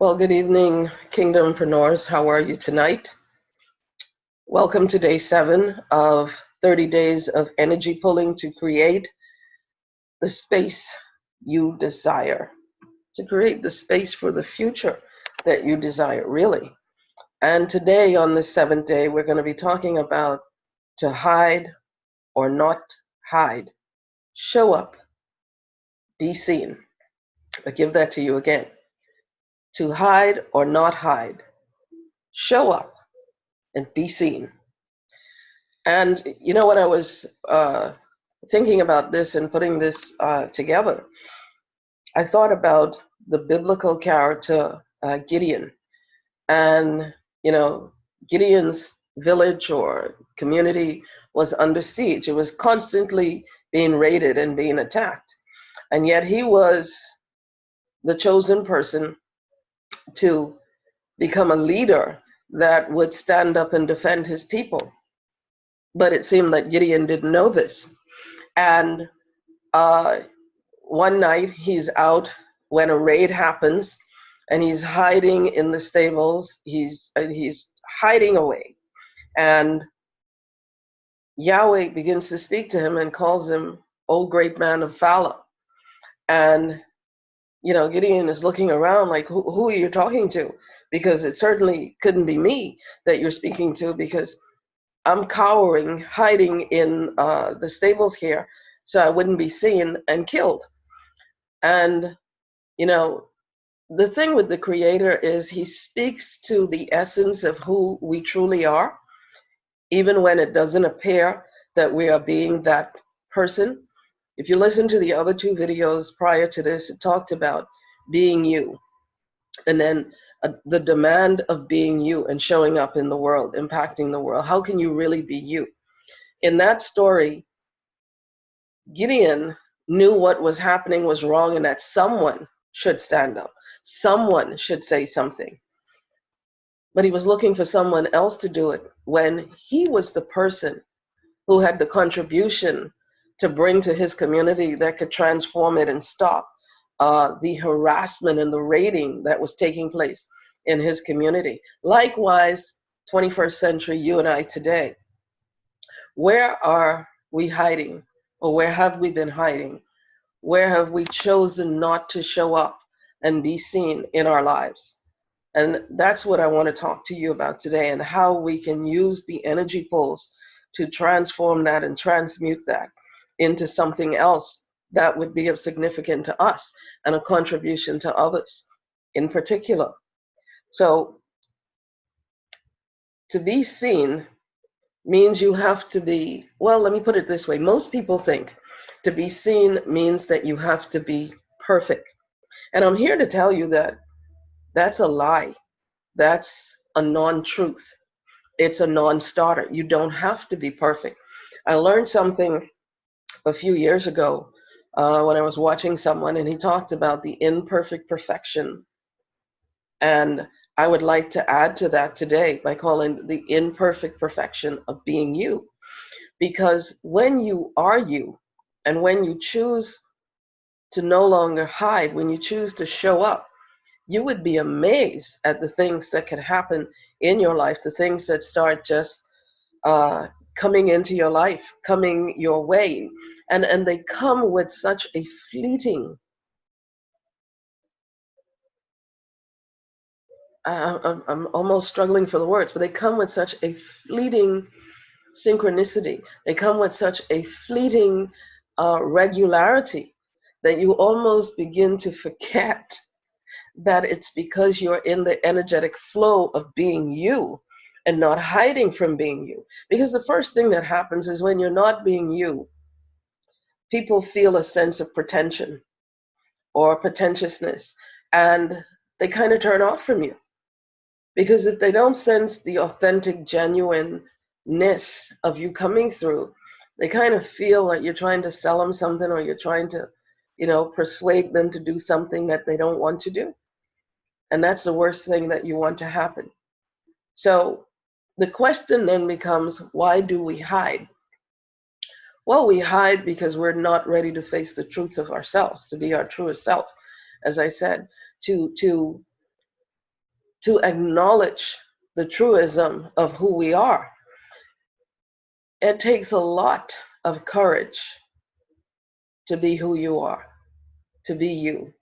Well, good evening, KingdomPreneurs. How are you tonight? Welcome to day 7 of 30 days of energy pulling to create the space you desire, to create the space for the future that you desire, really. And today, on the 7th day, we're going to be talking about to hide or not hide. Show up, be seen. I give that to you again. To hide or not hide. Show up and be seen. And you know, when I was thinking about this and putting this together, I thought about the biblical character Gideon. And, you know, Gideon's village or community was under siege. It was constantly being raided and being attacked. And yet he was the chosen person to become a leader that would stand up and defend his people. But it seemed that Gideon didn't know this. And one night he's out when a raid happens, and he's hiding in the stables. He's hiding away. And Yahweh begins to speak to him and calls him, "O great man of valor." And, you know, Gideon is looking around like, who are you talking to? Because it certainly couldn't be me that you're speaking to, because I'm cowering, hiding in the stables here so I wouldn't be seen and killed. And, you know, the thing with the Creator is he speaks to the essence of who we truly are, even when it doesn't appear that we are being that person. If you listen to the other 2 videos prior to this, it talked about being you. And then the demand of being you and showing up in the world, impacting the world. How can you really be you? In that story, Gideon knew what was happening was wrong and that someone should stand up. Someone should say something. But he was looking for someone else to do it when he was the person who had the contribution to bring to his community that could transform it and stop the harassment and the raiding that was taking place in his community. Likewise, 21st century, you and I today, where are we hiding? Or where have we been hiding? Where have we chosen not to show up and be seen in our lives? And that's what I want to talk to you about today, and how we can use the energy pulse to transform that and transmute that into something else that would be of significance to us and a contribution to others in particular. So to be seen means you have to be, well, let me put it this way. Most people think to be seen means that you have to be perfect. And I'm here to tell you that that's a lie. That's a non-truth. It's a non-starter. You don't have to be perfect. I learned something a few years ago when I was watching someone, and he talked about the imperfect perfection. And I would like to add to that today by calling the imperfect perfection of being you. Because when you are you, and when you choose to no longer hide, when you choose to show up, you would be amazed at the things that can happen in your life, the things that start just coming into your life, coming your way. And they come with such a fleeting, I'm almost struggling for the words, but they come with such a fleeting synchronicity. They come with such a fleeting regularity that you almost begin to forget that it's because you're in the energetic flow of being you and not hiding from being you. Because the first thing that happens is when you're not being you, people feel a sense of pretension or pretentiousness, and they kind of turn off from you. Because if they don't sense the authentic, genuineness of you coming through, they kind of feel like you're trying to sell them something, or you're trying to, persuade them to do something that they don't want to do. And that's the worst thing that you want to happen. So the question then becomes, why do we hide? Well, we hide because we're not ready to face the truth of ourselves, to be our truest self, as I said, to to acknowledge the truism of who we are. It takes a lot of courage to be who you are, to be you.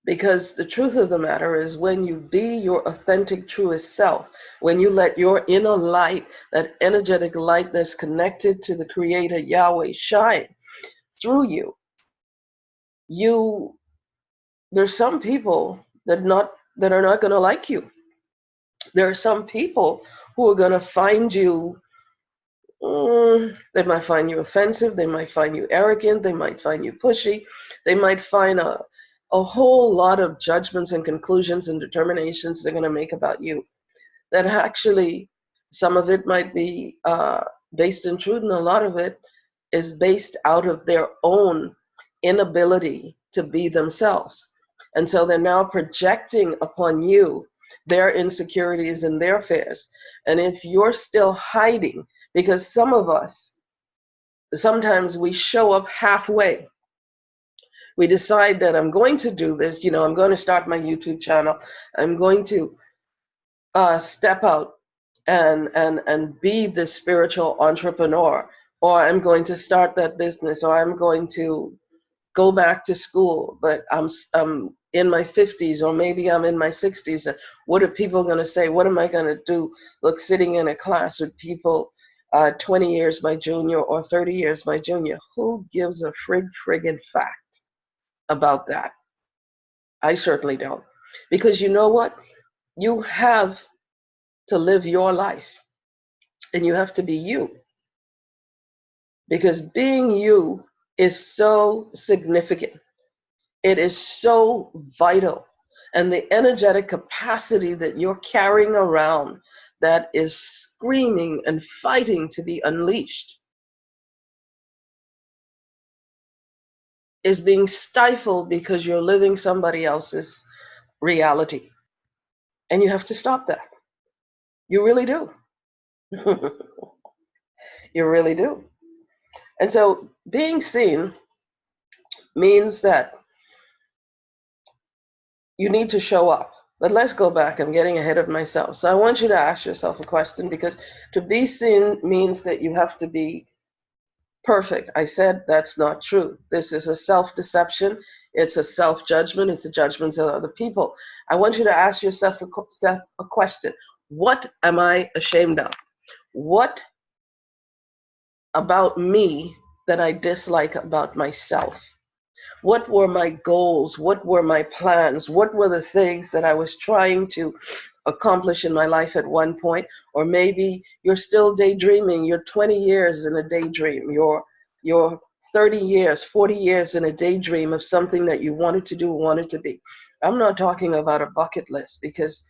Because the truth of the matter is, when you be your authentic, truest self, when you let your inner light, that energetic light that's connected to the Creator Yahweh, shine through you, there's some people that are not going to like you. There are some people who are going to find you. They might find you offensive. They might find you arrogant. They might find you pushy. They might find a whole lot of judgments and conclusions and determinations they're going to make about you. That actually, some of it might be based in truth, and a lot of it is based out of their own inability to be themselves. And so they're now projecting upon you their insecurities and their fears. And if you're still hiding, because some of us, sometimes we show up halfway. We decide that I'm going to do this, I'm going to start my YouTube channel. I'm going to step out and be the spiritual entrepreneur, or I'm going to start that business, or I'm going to go back to school, but I'm in my 50s, or maybe I'm in my 60s. And what are people going to say? What am I going to do? Look, sitting in a class with people 20 years my junior or 30 years my junior. Who gives a friggin' fact about that? I certainly don't. Because you know what? You have to live your life, and you have to be you. Because being you is so significant. It is so vital. And the energetic capacity that you're carrying around that is screaming and fighting to be unleashed is being stifled because you're living somebody else's reality. And you have to stop that. You really do. You really do. And so being seen means that you need to show up. But let's go back. I'm getting ahead of myself. So I want you to ask yourself a question, because to be seen means that you have to be perfect. I said that's not true. This is a self-deception. It's a self-judgment. It's a judgment of other people. I want you to ask yourself a question. What am I ashamed of? What about me that I dislike about myself? What were my goals? What were my plans? What were the things that I was trying to accomplish in my life at one point? Or maybe you're still daydreaming. You're 20 years in a daydream. You're 30 years, 40 years in a daydream of something that you wanted to do, wanted to be. I'm not talking about a bucket list, because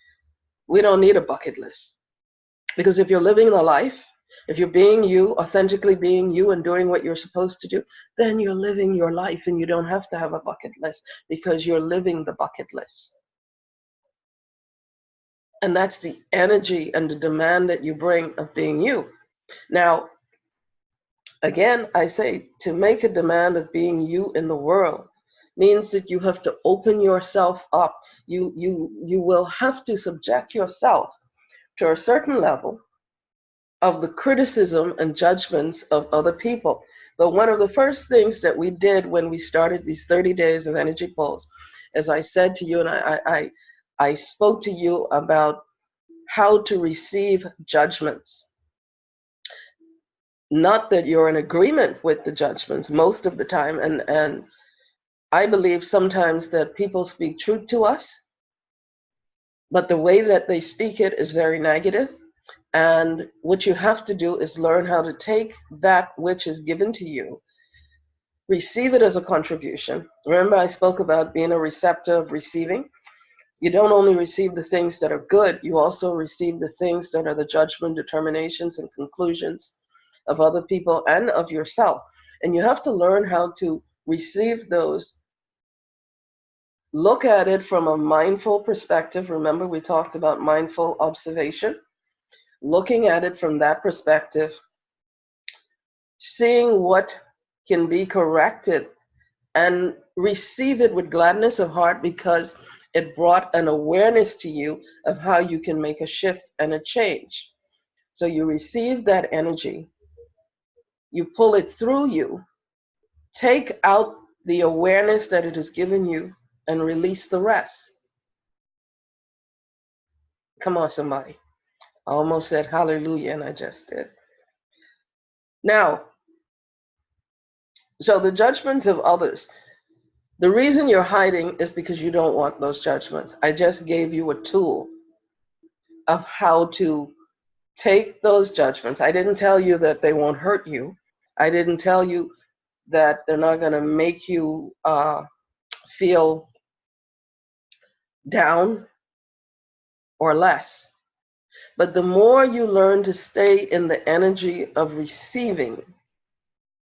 we don't need a bucket list. Because if you're living the life, if you're being you, authentically being you and doing what you're supposed to do, then you're living your life, and you don't have to have a bucket list, because you're living the bucket list. And that's the energy and the demand that you bring of being you. Now, again, I say, to make a demand of being you in the world means that you have to open yourself up. You will have to subject yourself to a certain level of the criticism and judgments of other people. But one of the first things that we did when we started these 30 days of energy pulse, as I said to you, and I spoke to you about how to receive judgments. Not that you're in agreement with the judgments most of the time, and I believe sometimes that people speak truth to us, but the way that they speak it is very negative. And what you have to do is learn how to take that which is given to you, receive it as a contribution. Remember, I spoke about being a receptor of receiving. You don't only receive the things that are good, you also receive the things that are the judgment, determinations, and conclusions of other people and of yourself. And you have to learn how to receive those. Look at it from a mindful perspective. Remember, we talked about mindful observation. Looking at it from that perspective, seeing what can be corrected, and receive it with gladness of heart, because It brought an awareness to you of how you can make a shift and a change. So you receive that energy, you pull it through you, take out the awareness that it has given you, and release the rest. Come on, somebody. I almost said hallelujah, and I just did. Now, so the judgments of others, the reason you're hiding is because you don't want those judgments. I just gave you a tool of how to take those judgments. I didn't tell you that they won't hurt you. I didn't tell you that they're not going to make you feel down or less. But the more you learn to stay in the energy of receiving,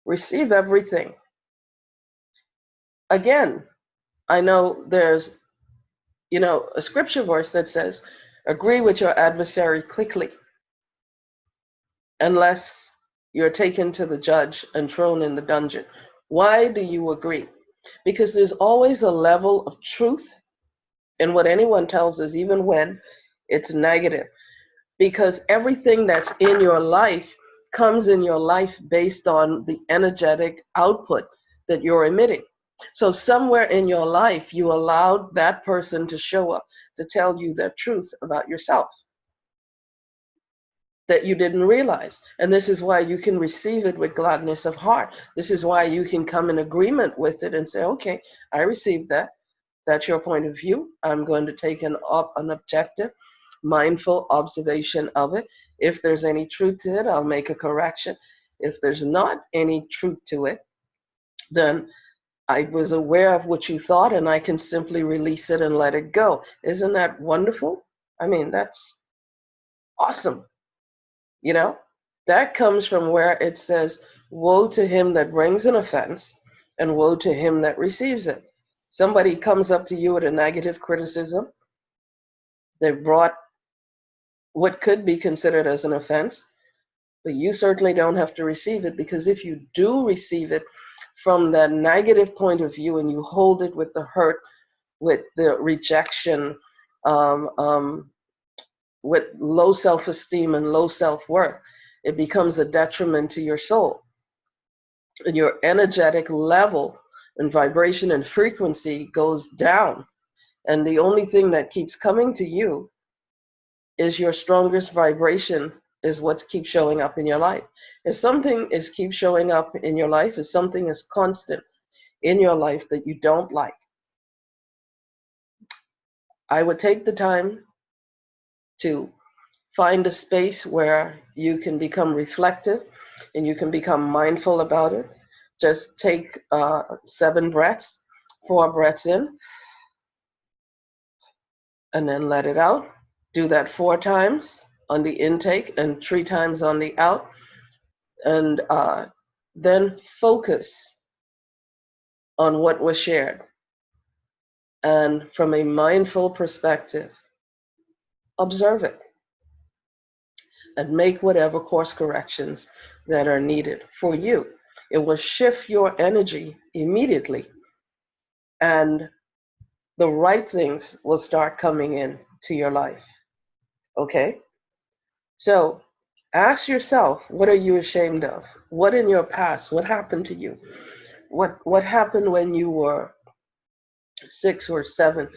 receive everything. Again, I know there's, a scripture verse that says, agree with your adversary quickly, unless you're taken to the judge and thrown in the dungeon. Why do you agree? Because there's always a level of truth in what anyone tells us, even when it's negative. Because everything that's in your life comes in your life based on the energetic output that you're emitting. So somewhere in your life, you allowed that person to show up to tell you the truth about yourself that you didn't realize. And this is why you can receive it with gladness of heart. This is why you can come in agreement with it and say, okay, I received that. That's your point of view. I'm going to take an objective, mindful observation of it. If there's any truth to it, I'll make a correction. If there's not any truth to it, then I was aware of what you thought, and I can simply release it and let it go. Isn't that wonderful? I mean, that's awesome. That comes from where it says, woe to him that brings an offense, and woe to him that receives it. Somebody comes up to you with a negative criticism. They've brought what could be considered as an offense, but you certainly don't have to receive it, because if you do receive it from that negative point of view and you hold it with the hurt, with the rejection, with low self-esteem and low self-worth, it becomes a detriment to your soul. And your energetic level and vibration and frequency goes down. And the only thing that keeps coming to you is your strongest vibration, is what keeps showing up in your life. If something keeps showing up in your life, if something is constant in your life that you don't like, I would take the time to find a space where you can become reflective and you can become mindful about it. Just take 7 breaths, 4 breaths in, and then let it out. Do that 4 times on the intake and 3 times on the out. And then focus on what was shared. And from a mindful perspective, observe it and make whatever course corrections that are needed for you. It will shift your energy immediately, and the right things will start coming in to your life. Okay? So ask yourself, what are you ashamed of? What in your past? What happened to you? What happened when you were 6 or 7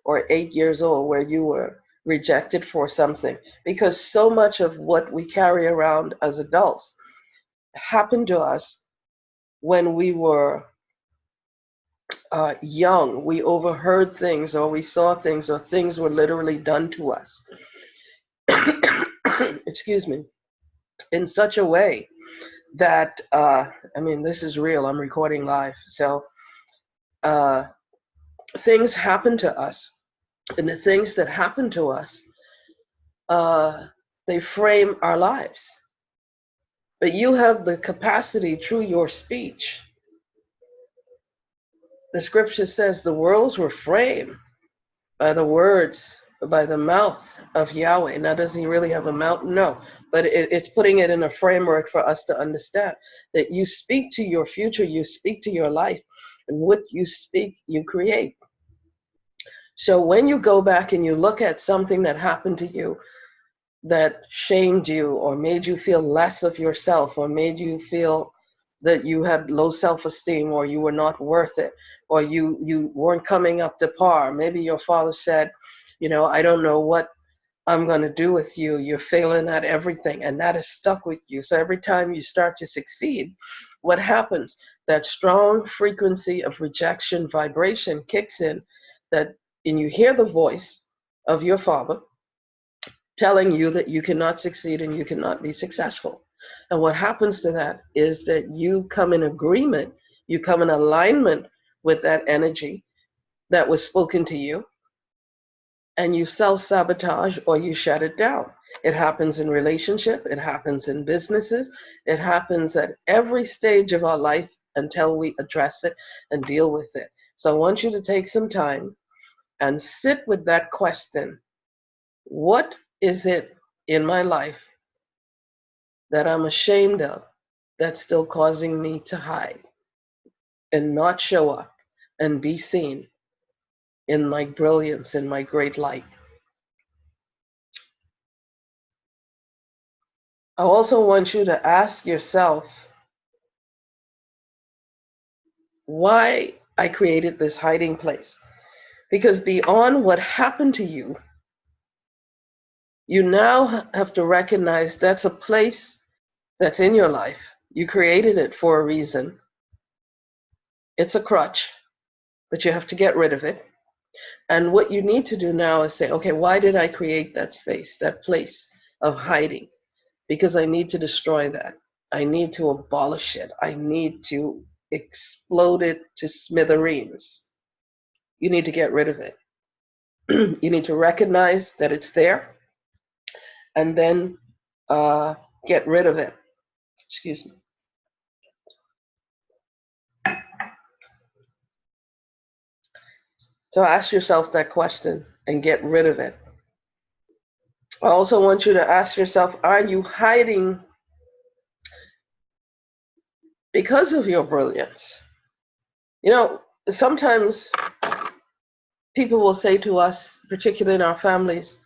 or 8 years old, where you were rejected for something? Because so much of what we carry around as adults happened to us when we were young. We overheard things, or we saw things, or things were literally done to us. Excuse me. In such a way that, this is real. I'm recording live. So things happen to us. And the things that happen to us, they frame our lives. But you have the capacity through your speech. The scripture says the worlds were framed by the words, by the mouth of Yahweh. Now, does he really have a mouth? No. But it's putting it in a framework for us to understand that you speak to your future, you speak to your life, and what you speak, you create. So when you go back and you look at something that happened to you that shamed you or made you feel less of yourself or made you feel that you had low self-esteem or you were not worth it or you weren't coming up to par. Maybe your father said, I don't know what I'm going to do with you. You're failing at everything. And that is stuck with you. So every time you start to succeed, what happens? That strong frequency of rejection vibration kicks in, and you hear the voice of your father telling you that you cannot succeed and you cannot be successful. And what happens to that is that you come in agreement, you come in alignment with that energy that was spoken to you, and you self-sabotage or you shut it down. It happens in relationship, it happens in businesses, it happens at every stage of our life until we address it and deal with it. So I want you to take some time and sit with that question. What is it in my life that I'm ashamed of that's still causing me to hide and not show up and be seen in my brilliance, in my great light? I also want you to ask yourself why I created this hiding place. Because beyond what happened to you, you now have to recognize that's a place that's in your life. You created it for a reason. It's a crutch, but you have to get rid of it. And what you need to do now is say, okay, why did I create that space, that place of hiding? Because I need to destroy that. I need to abolish it. I need to explode it to smithereens. You need to get rid of it. You need to recognize that it's there and then get rid of it. Excuse me. So ask yourself that question and get rid of it. I also want you to ask yourself, are you hiding because of your brilliance? Sometimes people will say to us, particularly in our families,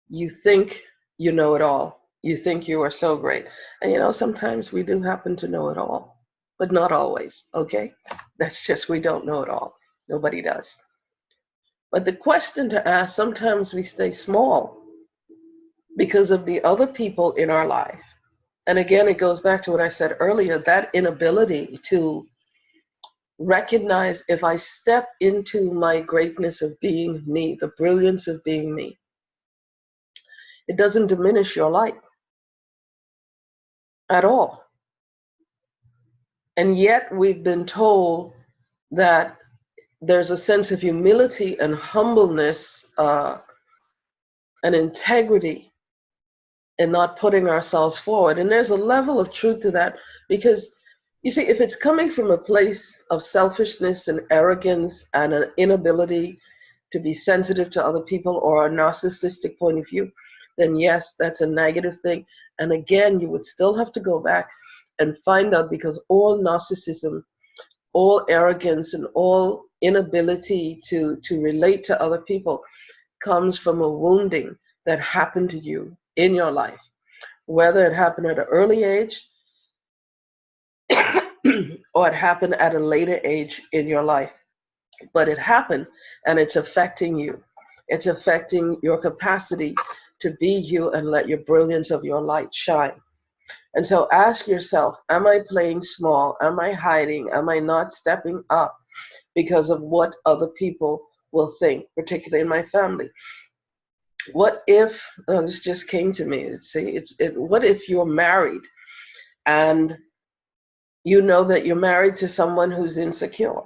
you think you know it all. You think you are so great. And sometimes we do happen to know it all, but not always, okay? That's just, we don't know it all. Nobody does. But the question to ask, sometimes we stay small because of the other people in our life. And again, it goes back to what I said earlier, that inability to recognize if I step into my greatness of being me, the brilliance of being me, it doesn't diminish your light at all. And yet we've been told that there's a sense of humility and humbleness and integrity in not putting ourselves forward. And there's a level of truth to that, because you see, if it's coming from a place of selfishness and arrogance and an inability to be sensitive to other people or a narcissistic point of view, then yes, that's a negative thing. And again, you would still have to go back and find out, because all narcissism, all arrogance, and all inability to relate to other people comes from a wounding that happened to you in your life, whether it happened at an early age or it happened at a later age in your life. But it happened, and it's affecting you. It's affecting your capacity to be you and let your brilliance of your light shine. And so ask yourself, am I playing small? Am I hiding? Am I not stepping up because of what other people will think, particularly in my family? What if, this just came to me, what if you're married and you know that you're married to someone who's insecure?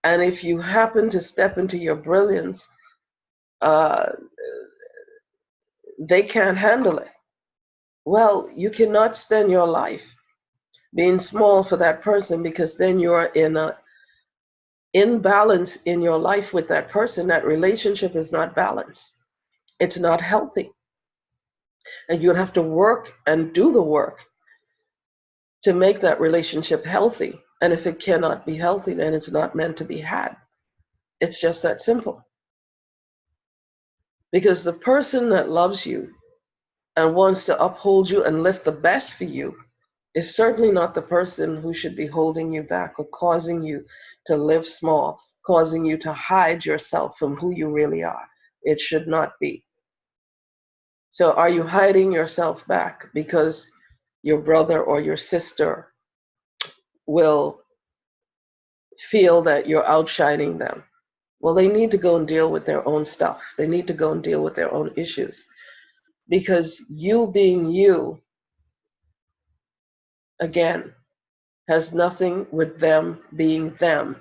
And if you happen to step into your brilliance, they can't handle it. Well, you cannot spend your life being small for that person, because then you're in an imbalance in your life with that person. That relationship is not balanced. It's not healthy. And you'll have to work and do the work to make that relationship healthy. And if it cannot be healthy, then it's not meant to be had. It's just that simple. Because the person that loves you and wants to uphold you and lift the best for you is certainly not the person who should be holding you back or causing you to live small, causing you to hide yourself from who you really are. It should not be. So are you hiding yourself back because your brother or your sister will feel that you're outshining them? Well, they need to go and deal with their own stuff. They need to go and deal with their own issues. Because you being you, again, has nothing with them being them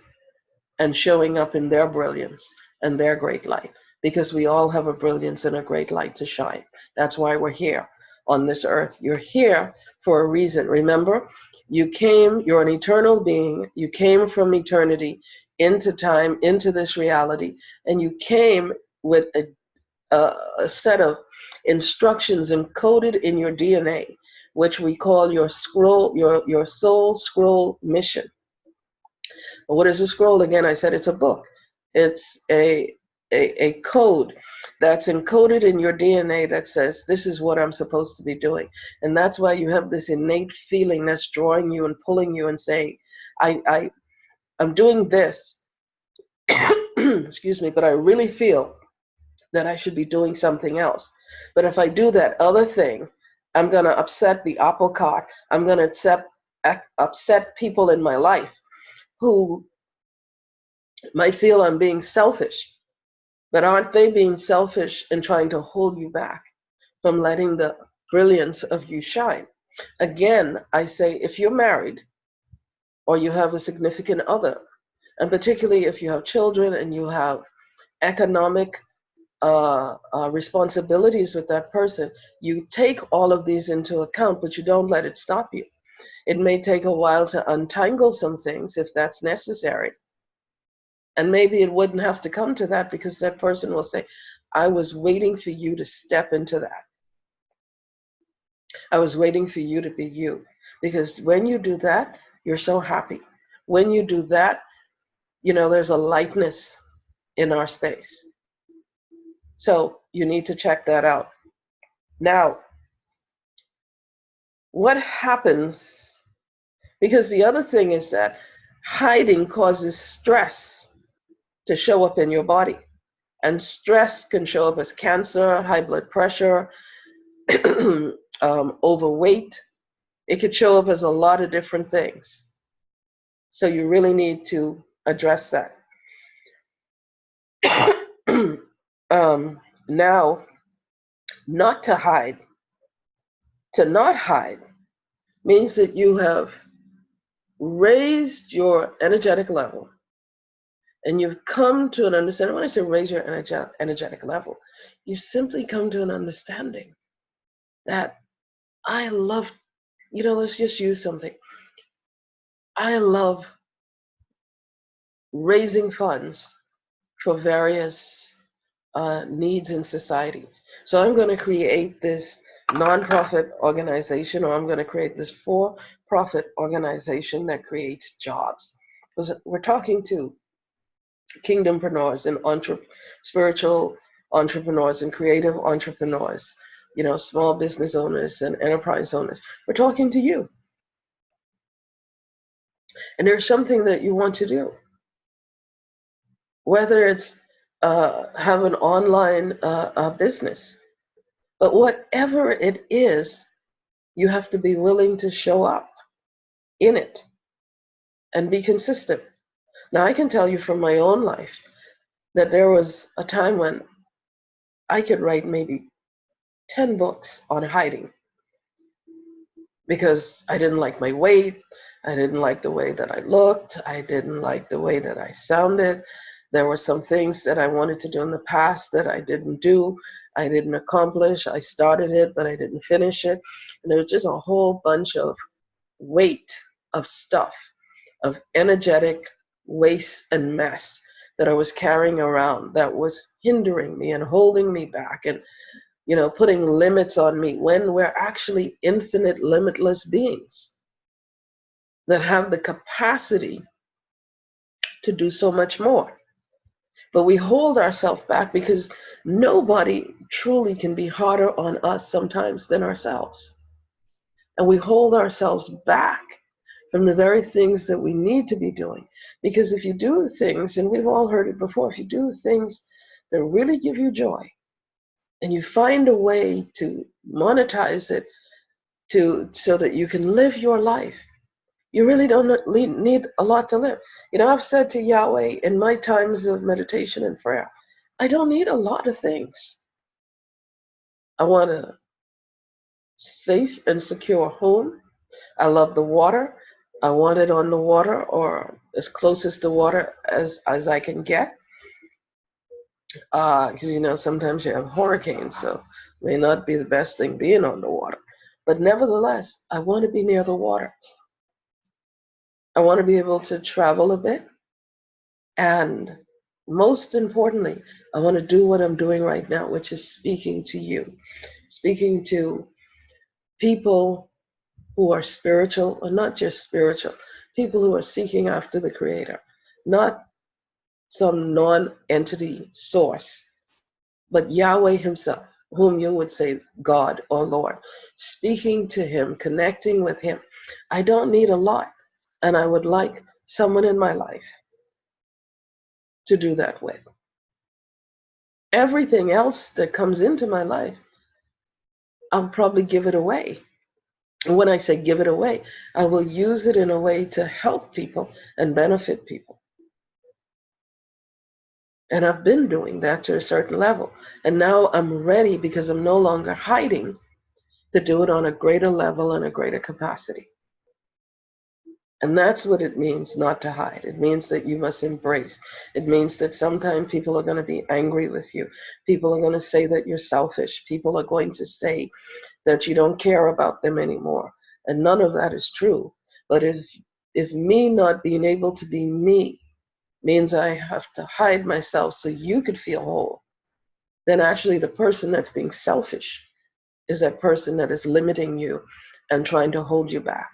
and showing up in their brilliance and their great light. Because we all have a brilliance and a great light to shine. That's why we're here on this earth. You're here for a reason. Remember, you're an eternal being. You came from eternity into time, into this reality, and you came with a set of instructions encoded in your DNA, which we call your scroll, your soul scroll mission. What is a scroll? Again, I said it's a book. It's a code that's encoded in your DNA that says, this is what I'm supposed to be doing. And that's why you have this innate feeling that's drawing you and pulling you and saying, I'm doing this, excuse me, but I really feel that I should be doing something else. But if I do that other thing, I'm going to upset the apple cart. I'm going to upset people in my life who might feel I'm being selfish. But aren't they being selfish and trying to hold you back from letting the brilliance of you shine? Again, I say, if you're married or you have a significant other, and particularly if you have children and you have economic responsibilities with that person, you take all of these into account, but you don't let it stop you. It may take a while to untangle some things if that's necessary. And maybe it wouldn't have to come to that because that person will say, I was waiting for you to step into that. I was waiting for you to be you. Because when you do that, you're so happy. When you do that, there's a lightness in our space. So you need to check that out. Now, what happens, because the other thing is that hiding causes stress to show up in your body. And stress can show up as cancer, high blood pressure, overweight. It could show up as a lot of different things. So you really need to address that. Now, not to hide, to not hide, means that you have raised your energetic level and you've come to an understanding. When I say raise your energetic level, you simply come to an understanding that I love, let's just use something. I love raising funds for various needs in society. So I'm going to create this nonprofit organization, or I'm going to create this for-profit organization that creates jobs. Because we're talking to KingdomPreneurs and spiritual entrepreneurs and creative entrepreneurs, small business owners and enterprise owners. We're talking to you. And there's something that you want to do. Whether it's have an online business, but whatever it is, you have to be willing to show up in it and be consistent. Now, I can tell you from my own life that there was a time when I could write maybe 10 books on hiding because I didn't like my weight. I didn't like the way that I looked. I didn't like the way that I sounded. There were some things that I wanted to do in the past that I didn't do. I didn't accomplish. I started it, but I didn't finish it. And there was just a whole bunch of weight of stuff, of energetic waste and mess that I was carrying around that was hindering me and holding me back and, putting limits on me when we're actually infinite, limitless beings that have the capacity to do so much more. But we hold ourselves back because Nobody truly can be harder on us sometimes than ourselves. And we hold ourselves back from the very things that we need to be doing. Because if you do the things, and we've all heard it before, if you do the things that really give you joy, and you find a way to monetize it so that you can live your life, you really don't need a lot to live. You know, I've said to Yahweh in my times of meditation and prayer, I don't need a lot of things. I want a safe and secure home. I love the water. I want it on the water or as closest to water as I can get. Because, you know, sometimes you have hurricanes, so it may not be the best thing being on the water. But nevertheless, I want to be near the water. I want to be able to travel a bit. And most importantly, I want to do what I'm doing right now, which is speaking to you, speaking to people who are spiritual, or not just spiritual, people who are seeking after the Creator, not some non-entity source, but Yahweh himself, whom you would say God or Lord, speaking to him, connecting with him. I don't need a lot, and I would like someone in my life to do that with. Everything else that comes into my life, I'll probably give it away. And when I say give it away, I will use it in a way to help people and benefit people. And I've been doing that to a certain level. And now I'm ready, because I'm no longer hiding, to do it on a greater level and a greater capacity. And that's what it means not to hide. It means that you must embrace. It means that sometimes people are going to be angry with you. People are going to say that you're selfish. People are going to say that you don't care about them anymore. And none of that is true. But if me not being able to be me means I have to hide myself so you could feel whole, then actually the person that's being selfish is that person that is limiting you and trying to hold you back.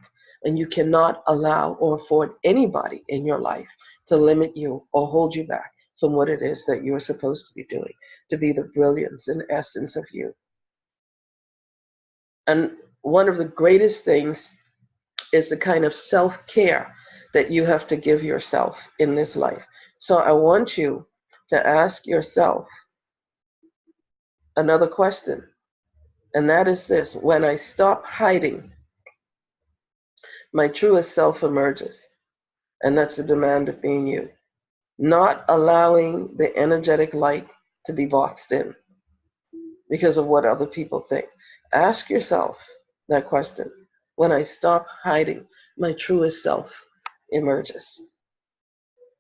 And you cannot allow or afford anybody in your life to limit you or hold you back from what it is that you are supposed to be doing, to be the brilliance and essence of you. And one of the greatest things is the kind of self-care that you have to give yourself in this life. So I want you to ask yourself another question, and that is this: when I stop hiding, my truest self emerges. And that's the demand of being you. Not allowing the energetic light to be boxed in because of what other people think. Ask yourself that question. When I stop hiding, my truest self emerges.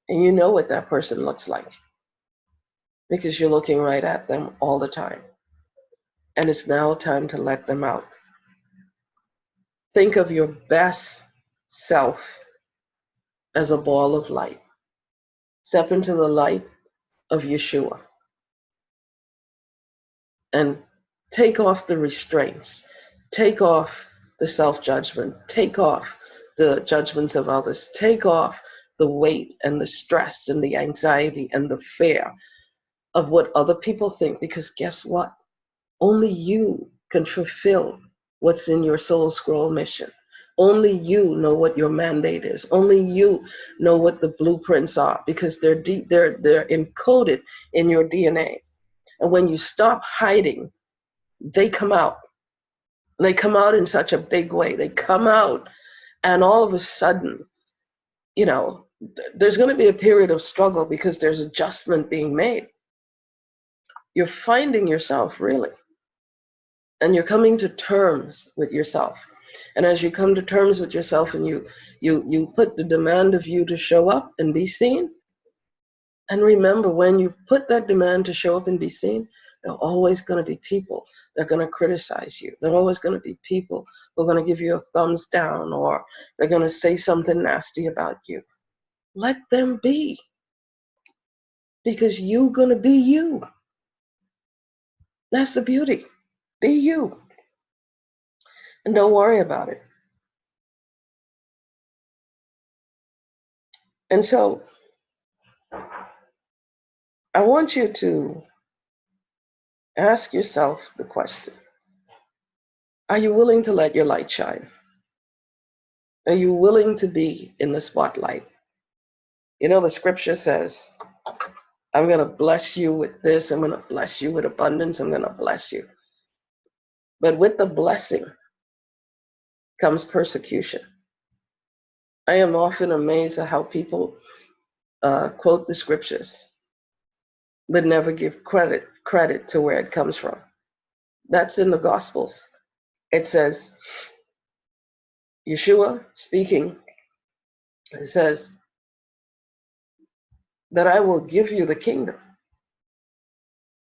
And you know what that person looks like, because you're looking right at them all the time. And it's now time to let them out. Think of your best self as a ball of light. Step into the light of Yeshua and take off the restraints. Take off the self-judgment. Take off the judgments of others. Take off the weight and the stress and the anxiety and the fear of what other people think, because guess what? Only you can fulfill what's in your soul scroll mission. Only you know what your mandate is. Only you know what the blueprints are, because they're encoded in your DNA. And when you stop hiding, they come out. They come out in such a big way. They come out, and all of a sudden, you know, there's going to be a period of struggle because there's adjustment being made. You're finding yourself, really. And you're coming to terms with yourself. And as you come to terms with yourself and you put the demand of you to show up and be seen, and remember, when you put that demand to show up and be seen, there are always going to be people that are going to criticize you. There are always going to be people who are going to give you a thumbs down, or they're going to say something nasty about you. Let them be, because you're going to be you. That's the beauty. Be you. And don't worry about it. And so I want you to Ask yourself the question, are you willing to let your light shine? Are you willing to be in the spotlight? You know, the scripture says, I'm going to bless you with this. I'm going to bless you with abundance. I'm going to bless you. But with the blessing comes persecution. I am often amazed at how people quote the scriptures, but never give credit to where it comes from. That's in the Gospels. It says, Yeshua speaking, it says that I will give you the kingdom.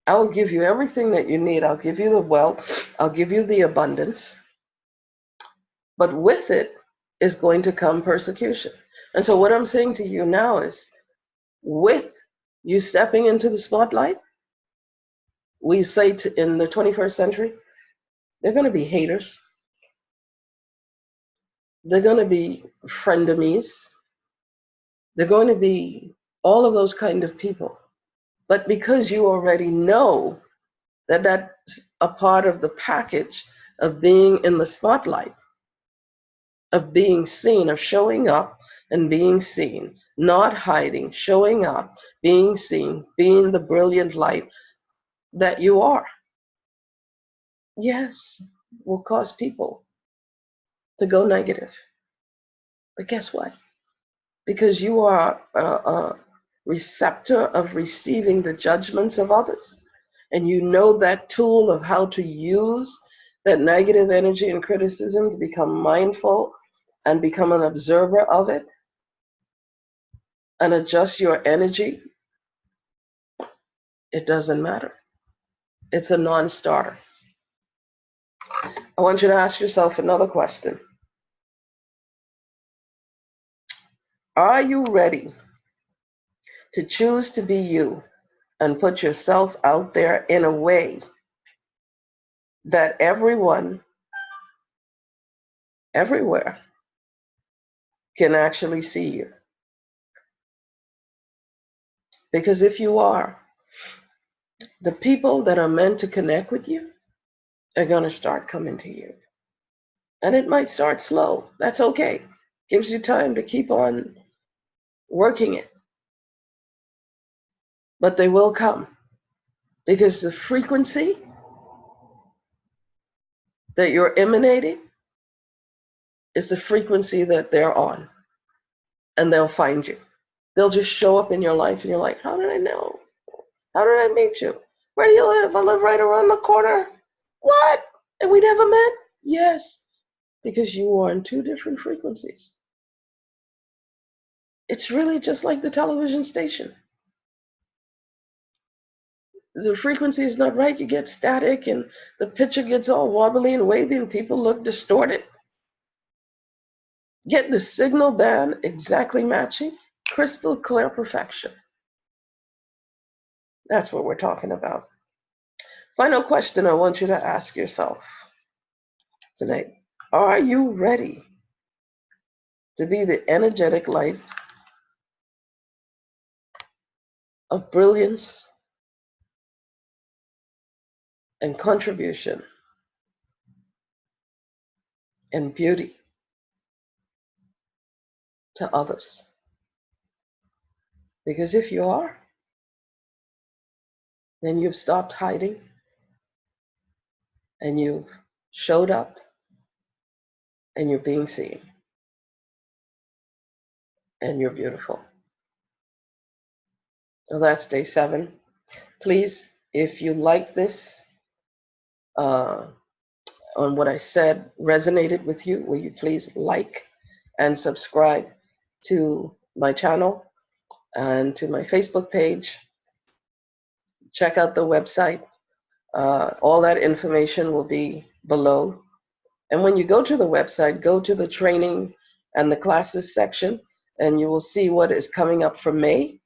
I will give you everything that you need. I'll give you the wealth. I'll give you the abundance. But with it is going to come persecution. And so what I'm saying to you now is, with you stepping into the spotlight, we say in the 21st century, they're going to be haters. They're going to be frenemies. They're going to be all of those kind of people. But because you already know that that's a part of the package of being in the spotlight, of being seen, of showing up and being seen, not hiding, showing up, being seen, being the brilliant light that you are, yes, will cause people to go negative. But guess what? Because you are a receptor of receiving the judgments of others, and you know that tool of how to use that negative energy and criticism to become mindful and become an observer of it and adjust your energy, it doesn't matter. It's a non-starter. I want you to ask yourself another question. Are you ready to choose to be you and put yourself out there in a way that everyone, everywhere, can actually see you? Because if you are, the people that are meant to connect with you are going to start coming to you. And it might start slow. That's okay. Gives you time to keep on working it. But they will come, because the frequency that you're emanating is the frequency that they're on. And they'll find you. They'll just show up in your life and you're like, how did I know? How did I meet you? Where do you live? I live right around the corner. What? And we never met? Yes, because you are on two different frequencies. It's really just like the television station. The frequency is not right, you get static and the picture gets all wobbly and wavy and people look distorted. Get the signal band exactly matching, crystal clear perfection. That's what we're talking about. Final question I want you to ask yourself tonight. Are you ready to be the energetic light of brilliance and contribution and beauty to others? Because if you are, then you've stopped hiding and you've showed up and you're being seen and you're beautiful. Well, that's day 7. Please, if you like this, on what I said resonated with you, will you please like and subscribe to my channel and to my Facebook page. Check out the website. All that information will be below. And when you go to the website, go to the training and the classes section, and you will see what is coming up for May,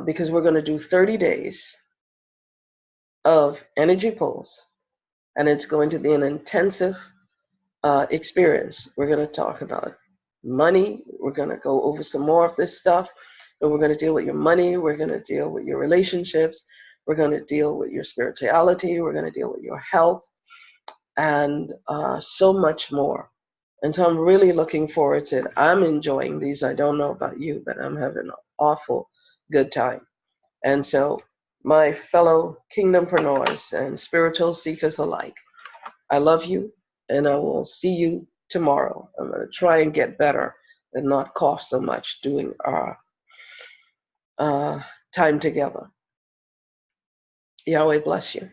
because we're going to do 30 days of energy pulls, and it's going to be an intensive experience. We're going to talk about money. We're going to go over some more of this stuff, but we're going to deal with your money. We're going to deal with your relationships. We're going to deal with your spirituality. We're going to deal with your health and so much more. And so I'm really looking forward to it. I'm enjoying these. I don't know about you, but I'm having an awful good time. And so my fellow kingdompreneurs and spiritual seekers alike, I love you, and I will see you tomorrow. I'm going to try and get better and not cough so much doing our time together. Yahweh bless you.